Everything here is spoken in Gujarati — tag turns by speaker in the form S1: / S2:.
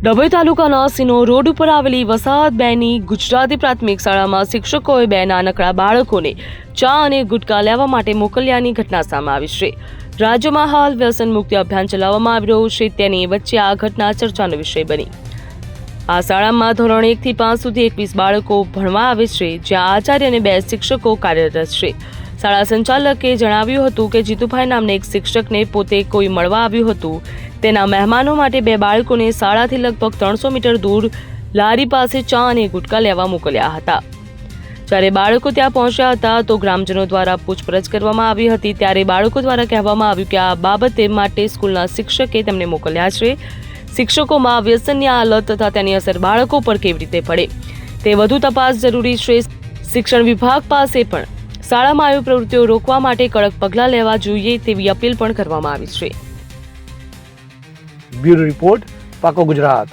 S1: ડભોઈ તાલુકાના સિનો રોડ ઉપર આવેલી વસાહત 2 ની ગુજરાતી પ્રાથમિક શાળામાં શિક્ષકોએ 2 નાનકડા બાળકોને ચા અને ગુટકા લેવા માટે મોકલ્યાની ઘટના સામે આવી છે. રાજ્યમાં હાલ વ્યસન મુક્તિ અભિયાન ચલાવવામાં આવી રહ્યું છે, તેની વચ્ચે આ ઘટના ચર્ચાનો વિષય બની. આ શાળામાં ધોરણ 1 થી 5 સુધી 21 બાળકો ભણવા આવે છે, જ્યાં આચાર્ય અને 2 શિક્ષકો કાર્યરત છે. શાળા સંચાલકે જણાવ્યું હતું કે જીતુભાઈ નામના એક શિક્ષકને પોતે કોઈ મળવા આવ્યું હતું. તેના મહેમાનો માટે 2 બાળકોને શાળાથી લગભગ 300 મીટર દૂર લારી પાસે ચા અને ગુટકા લેવા મોકલ્યા હતા. જ્યારે બાળકો ત્યાં પહોંચ્યા હતા તો ગ્રામજનો દ્વારા પૂછપરછ કરવામાં આવી હતી. ત્યારે બાળકો દ્વારા કહેવામાં આવ્યું કે આ બાબતે માટે સ્કૂલના શિક્ષકે તેમને મોકલ્યા છે. શિક્ષકોમાં વ્યસનની આદત તથા તેની અસર બાળકો પર કેવી રીતે પડે તે વધુ તપાસ જરૂરી છે. શિક્ષણ વિભાગ પાસે પણ શાળામાં આવી પ્રવૃત્તિઓ રોકવા માટે કડક પગલાં લેવા જોઈએ તેવી અપીલ પણ કરવામાં આવી છે.
S2: બ્યુરો રિપોર્ટ પાકો ગુજરાત.